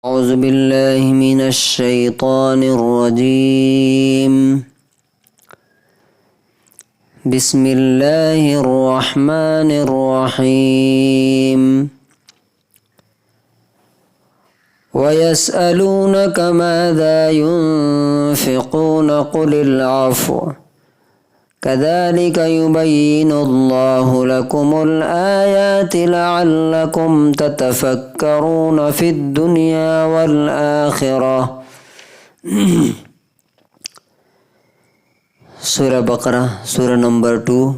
أعوذ بالله من الشيطان الرجيم. بسم الله الرحمن الرحيم. ويسألونك ماذا ينفقون قل العفو كذلك يبين الله لكم الآيات لعلكم تتفكرون في الدنيا والآخرة. سورہ بقرہ سورہ نمبر 2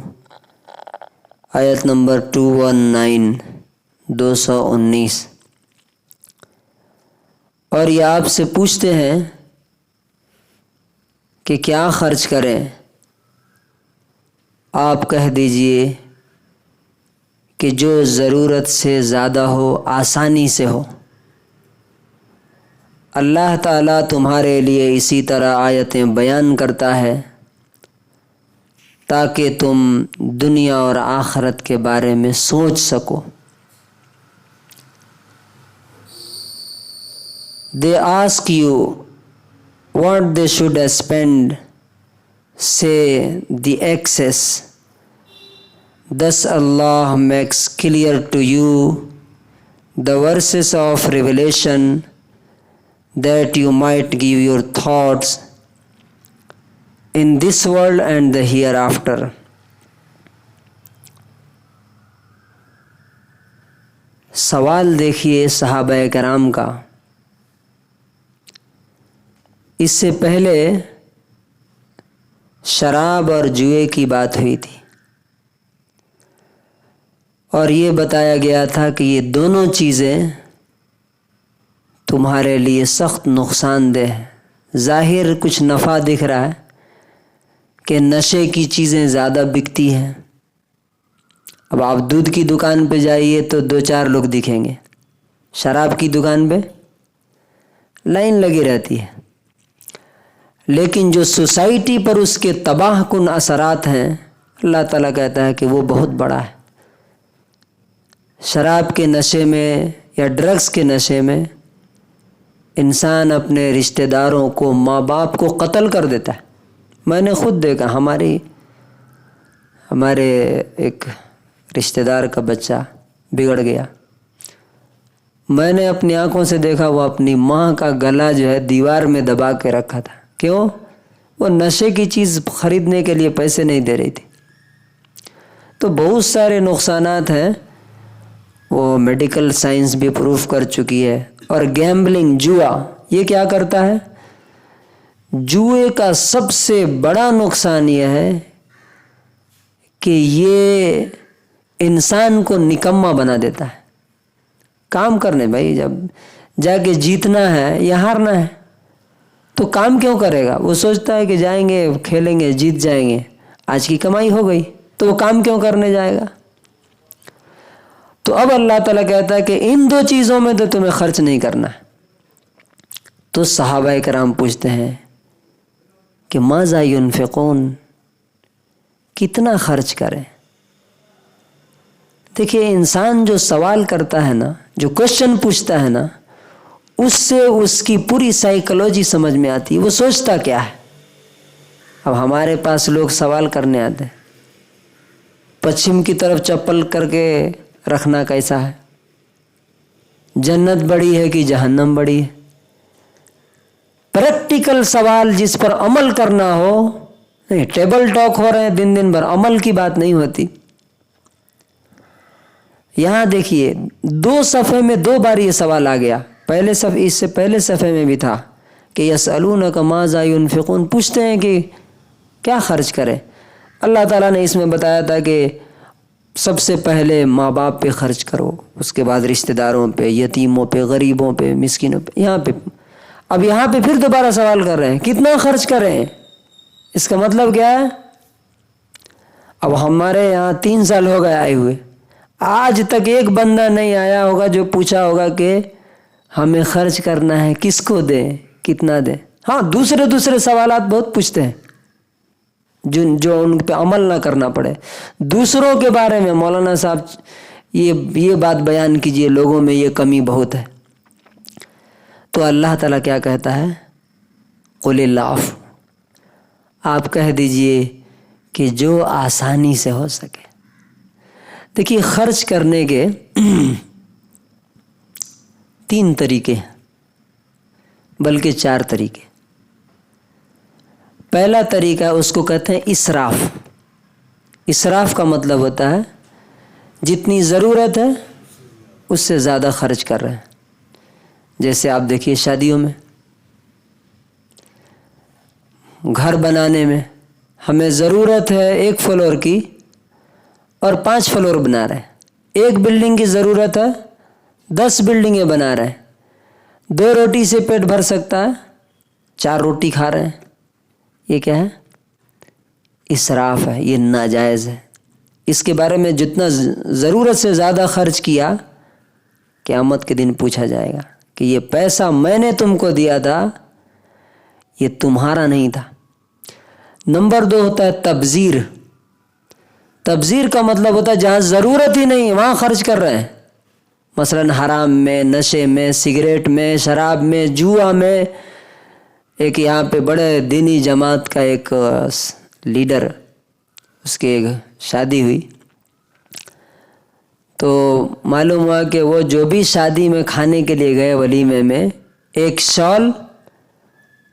آیت نمبر 219. اور یہ آپ سے پوچھتے ہیں کہ کیا خرچ کریں. آپ کہہ دیجئے کہ جو ضرورت سے زیادہ ہو، آسانی سے ہو. اللہ تعالیٰ تمہارے لیے اسی طرح آیتیں بیان کرتا ہے تاکہ تم دنیا اور آخرت کے بارے میں سوچ سکو. They ask you what they should spend. Say the excess. Thus Allah makes clear to you the verses of revelation that you might give your thoughts in this world and the hereafter. سوال دیکھیے صحابہ کرام کا. اس سے پہلے شراب اور جوئے کی بات ہوئی تھی اور یہ بتایا گیا تھا کہ یہ دونوں چیزیں تمہارے لیے سخت نقصان دہ ہیں. ظاہر کچھ نفع دکھ رہا ہے کہ نشے کی چیزیں زیادہ بکتی ہیں. اب آپ دودھ کی دکان پہ جائیے تو 2-4 لوگ دکھیں گے. شراب کی دکان پہ لائن لگی رہتی ہے. لیکن جو سوسائٹی پر اس کے تباہ کن اثرات ہیں، اللہ تعالیٰ کہتا ہے کہ وہ بہت بڑا ہے. شراب کے نشے میں یا ڈرگس کے نشے میں انسان اپنے رشتہ داروں کو، ماں باپ کو قتل کر دیتا ہے. میں نے خود دیکھا، ہمارے ایک رشتہ دار کا بچہ بگڑ گیا. میں نے اپنی آنکھوں سے دیکھا وہ اپنی ماں کا گلا جو ہے دیوار میں دبا کے رکھا تھا. کیوں؟ وہ نشے کی چیز خریدنے کے لیے پیسے نہیں دے رہی تھی. تو بہت سارے نقصانات ہیں، وہ میڈیکل سائنس بھی پروف کر چکی ہے. اور گیمبلنگ، جوا، یہ کیا کرتا ہے؟ جوئے کا سب سے بڑا نقصان یہ ہے کہ یہ انسان کو نکما بنا دیتا ہے. کام کرنے بھائی، جب جا کے جیتنا ہے یا ہارنا ہے تو کام کیوں کرے گا؟ وہ سوچتا ہے کہ جائیں گے، کھیلیں گے، جیت جائیں گے، آج کی کمائی ہو گئی، تو وہ کام کیوں کرنے جائے گا؟ تو اب اللہ تعالیٰ کہتا ہے کہ ان 2 چیزوں میں تو تمہیں خرچ نہیں کرنا ہے. تو صحابہ کرام پوچھتے ہیں کہ ماذا ينفقون، کتنا خرچ کریں؟ دیکھیے، انسان جو سوال کرتا ہے نا، جو کوشچن پوچھتا ہے نا، اس سے اس کی پوری سائیکالوجی سمجھ میں آتی ہے. وہ سوچتا کیا ہے. اب ہمارے پاس لوگ سوال کرنے آتے ہیں، پچھم کی طرف چپل کر کے رکھنا کیسا ہے، جنت بڑی ہے کہ جہنم بڑی ہے. پریکٹیکل سوال جس پر عمل کرنا ہو نہیں. ٹیبل ٹاک ہو رہے ہیں دن بھر، عمل کی بات نہیں ہوتی. یہاں دیکھیے 2 صفحے میں 2 بار یہ سوال آ گیا. پہلے صفحے، اس سے پہلے صفحے میں بھی تھا کہ یسألونک ماذا ينفقون، پوچھتے ہیں کہ کیا خرچ کریں. اللہ تعالیٰ نے اس میں بتایا تھا کہ سب سے پہلے ماں باپ پہ خرچ کرو، اس کے بعد رشتہ داروں پہ، یتیموں پہ، غریبوں پہ، مسکینوں پہ. یہاں پہ پھر دوبارہ سوال کر رہے ہیں کتنا خرچ کریں. اس کا مطلب کیا ہے؟ اب ہمارے یہاں 3 سال ہو گئے آئے ہوئے، آج تک ایک بندہ نہیں آیا ہوگا جو پوچھا ہوگا کہ ہمیں خرچ کرنا ہے، کس کو دیں، کتنا دیں. ہاں، دوسرے سوالات بہت پوچھتے ہیں جو ان پہ عمل نہ کرنا پڑے. دوسروں کے بارے میں مولانا صاحب یہ بات بیان کیجئے، لوگوں میں یہ کمی بہت ہے. تو اللہ تعالیٰ کیا کہتا ہے؟ قل العفو، آپ کہہ دیجئے کہ جو آسانی سے ہو سکے۔ دیکھیے خرچ کرنے کے 3 طریقے بلکہ 4 طریقے۔ پہلا طریقہ اس کو کہتے ہیں اسراف۔ اسراف کا مطلب ہوتا ہے جتنی ضرورت ہے اس سے زیادہ خرچ کر رہے ہیں۔ جیسے آپ دیکھیے شادیوں میں، گھر بنانے میں ہمیں ضرورت ہے 1 فلور کی اور 5 فلور بنا رہے ہیں۔ 1 بلڈنگ کی ضرورت ہے 10 بلڈنگیں بنا رہے ہیں۔ 2 روٹی سے پیٹ بھر سکتا ہے، 4 روٹی کھا رہے ہیں۔ یہ کیا ہے؟ اسراف ہے، یہ ناجائز ہے۔ اس کے بارے میں جتنا ضرورت سے زیادہ خرچ کیا، قیامت کے دن پوچھا جائے گا کہ یہ پیسہ میں نے تم کو دیا تھا، یہ تمہارا نہیں تھا۔ نمبر 2 ہوتا ہے تبذیر۔ تبذیر کا مطلب ہوتا ہے جہاں ضرورت ہی نہیں وہاں خرچ کر رہے ہیں، مثلاً حرام میں، نشے میں، سگریٹ میں، شراب میں، جوا میں۔ ایک یہاں پہ بڑے دینی جماعت کا ایک لیڈر، اس کی ایک شادی ہوئی تو معلوم ہوا کہ وہ جو بھی شادی میں کھانے کے لیے گئے ولیمے میں، 1 شال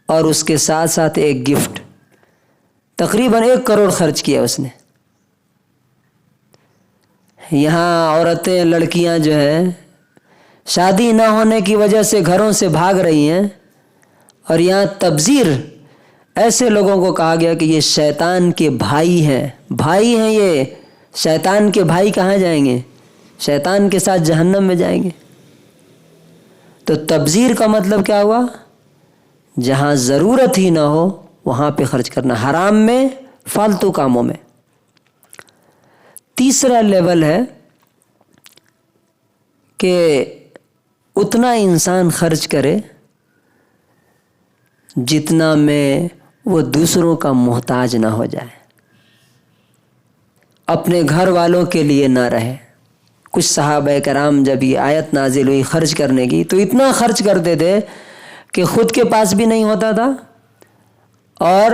اور اس کے ساتھ ساتھ 1 گفٹ، تقریباً 1 کروڑ خرچ کیا اس نے۔ یہاں عورتیں، لڑکیاں جو ہیں شادی نہ ہونے کی وجہ سے گھروں سے بھاگ رہی ہیں، اور یہاں تبذیر، ایسے لوگوں کو کہا گیا کہ یہ شیطان کے بھائی ہیں۔ بھائی ہیں یہ، شیطان کے بھائی کہاں جائیں گے؟ شیطان کے ساتھ جہنم میں جائیں گے۔ تو تبذیر کا مطلب کیا ہوا؟ جہاں ضرورت ہی نہ ہو وہاں پہ خرچ کرنا، حرام میں، فالتو کاموں میں۔ تیسرا لیول ہے کہ اتنا انسان خرچ کرے جتنا میں وہ دوسروں کا محتاج نہ ہو جائے، اپنے گھر والوں کے لیے نہ رہے۔ کچھ صحابہ کرام جب یہ آیت نازل ہوئی خرچ کرنے کی تو اتنا خرچ کرتے تھے کہ خود کے پاس بھی نہیں ہوتا تھا اور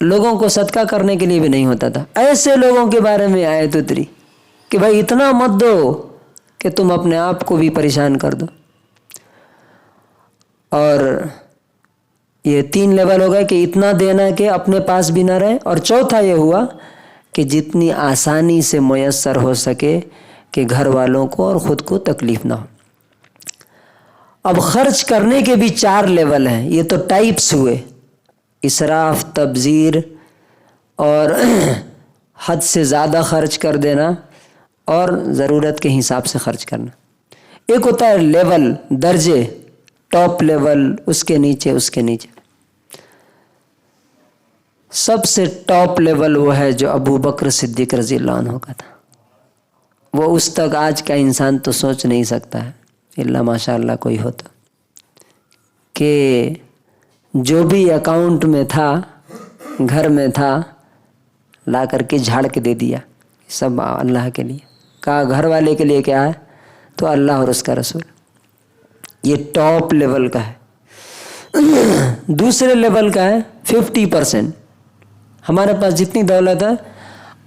لوگوں کو صدقہ کرنے کے لیے بھی نہیں ہوتا تھا۔ ایسے لوگوں کے بارے میں آیت اتری کہ بھائی اتنا مت دو کہ تم اپنے آپ کو بھی پریشان کر دو۔ اور یہ 3 لیول ہو گئے کہ اتنا دینا کہ اپنے پاس بھی نہ رہے، اور چوتھا یہ ہوا کہ جتنی آسانی سے میسر ہو سکے کہ گھر والوں کو اور خود کو تکلیف نہ ہو۔ اب خرچ کرنے کے بھی 4 لیول ہیں، یہ تو ٹائپس ہوئے: اسراف، تبذیر، اور حد سے زیادہ خرچ کر دینا، اور ضرورت کے حساب سے خرچ کرنا۔ ایک ہوتا ہے لیول، درجے، ٹاپ لیول، اس کے نیچے، اس کے نیچے۔ سب سے ٹاپ لیول وہ ہے جو ابو بکر صدیق رضی اللہ عنہ کا تھا۔ وہ اس تک آج کا انسان تو سوچ نہیں سکتا ہے، اللہ ماشاء اللہ کوئی ہو تو، کہ جو بھی اکاؤنٹ میں تھا، گھر میں تھا، لا کر کے جھاڑ کے دے دیا، سب اللہ کے لیے۔ کہا گھر والے کے لیے کیا ہے؟ تو اللہ اور اس کا رسول۔ یہ ٹاپ لیول کا ہے۔ دوسرے لیول کا ہے 50%۔ ہمارے پاس جتنی دولت ہے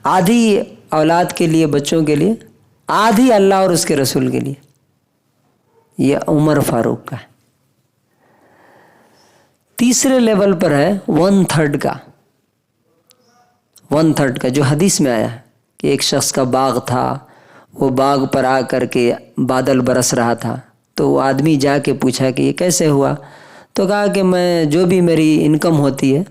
آدھی اولاد کے لیے، بچوں کے لیے، آدھی اللہ اور اس کے رسول کے لیے۔ یہ عمر فاروق کا ہے۔ تیسرے لیول پر ہے 1/3 کا، 1/3 کا، جو حدیث میں آیا ہے کہ ایک شخص کا باغ تھا، وہ باغ پر آ کر کے بادل برس رہا تھا، تو وہ آدمی جا کے پوچھا کہ یہ کیسے ہوا؟ تو کہا کہ میں جو بھی میری انکم ہوتی ہے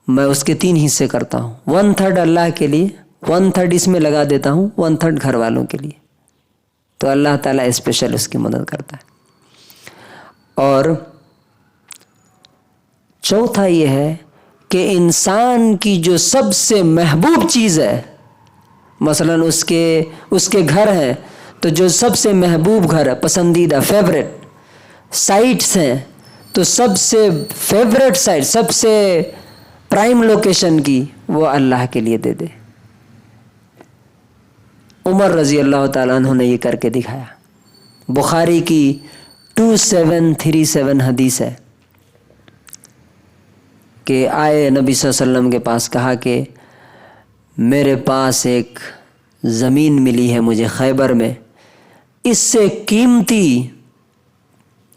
میں اس کے 3 حصے کرتا ہوں، 1/3 اللہ کے لیے، 1/3 اس میں لگا دیتا ہوں، 1/3 گھر والوں کے لیے۔ تو اللہ تعالیٰ اسپیشل اس کی مدد کرتا ہے۔ اور چوتھا یہ ہے کہ انسان کی جو سب سے محبوب چیز ہے، مثلاً اس کے گھر ہیں تو جو سب سے محبوب گھر ہے، پسندیدہ فیوریٹ سائٹس ہیں، تو سب سے فیوریٹ سائٹ، سب سے پرائم لوکیشن کی، وہ اللہ کے لیے دے دے۔ عمر رضی اللہ تعالیٰ عنہ نے یہ کر کے دکھایا۔ بخاری کی 2737 حدیث ہے کہ آئے نبی صلی اللہ علیہ وسلم کے پاس، کہا کہ میرے پاس ایک زمین ملی ہے مجھے خیبر میں، اس سے قیمتی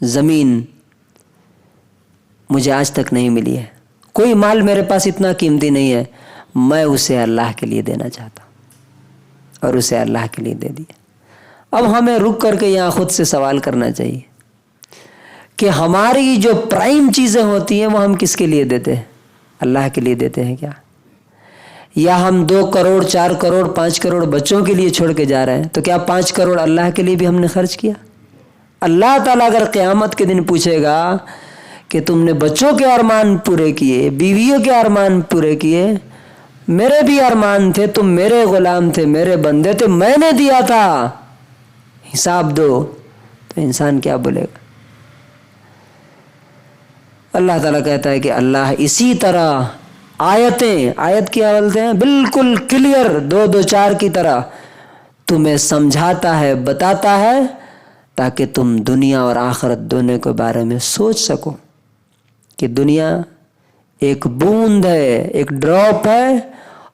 زمین مجھے آج تک نہیں ملی ہے، کوئی مال میرے پاس اتنا قیمتی نہیں ہے، میں اسے اللہ کے لیے دینا چاہتا ہوں، اور اسے اللہ کے لیے دے دیا۔ اب ہمیں رک کر کے یہاں خود سے سوال کرنا چاہیے کہ ہماری جو پرائم چیزیں ہوتی ہیں وہ ہم کس کے لیے دیتے ہیں؟ اللہ کے لیے دیتے ہیں کیا؟ یا ہم 2 کروڑ 4 کروڑ 5 کروڑ بچوں کے لیے چھوڑ کے جا رہے ہیں، تو کیا 5 کروڑ اللہ کے لیے بھی ہم نے خرچ کیا؟ اللہ تعالیٰ اگر قیامت کے دن پوچھے گا کہ تم نے بچوں کے ارمان پورے کیے، بیویوں کے ارمان پورے کیے، میرے بھی ارمان تھے، تم میرے غلام تھے، میرے بندے تھے، میں نے دیا تھا، حساب دو، تو انسان کیا بولے گا؟ اللہ تعالیٰ کہتا ہے کہ اللہ اسی طرح آیت کیا بولتے ہیں، بالکل کلیئر 2-2-4 کی طرح تمہیں سمجھاتا ہے، بتاتا ہے، تاکہ تم دنیا اور آخرت دونوں کے بارے میں سوچ سکو کہ دنیا ایک بوند ہے، ایک ڈراپ ہے،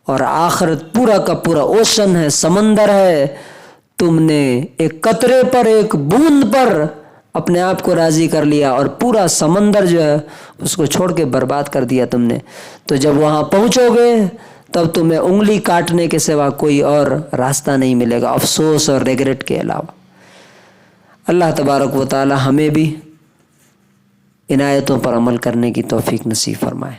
اور آخرت پورا کا پورا اوشن ہے، سمندر ہے۔ تم نے ایک قطرے پر، ایک بوند پر اپنے آپ کو راضی کر لیا، اور پورا سمندر جو ہے اس کو چھوڑ کے برباد کر دیا تم نے۔ تو جب وہاں پہنچو گے تب تمہیں انگلی کاٹنے کے سوا کوئی اور راستہ نہیں ملے گا، افسوس اور ریگریٹ کے علاوہ۔ اللہ تبارک و تعالی ہمیں بھی ان آیتوں پر عمل کرنے کی توفیق نصیب فرمائے۔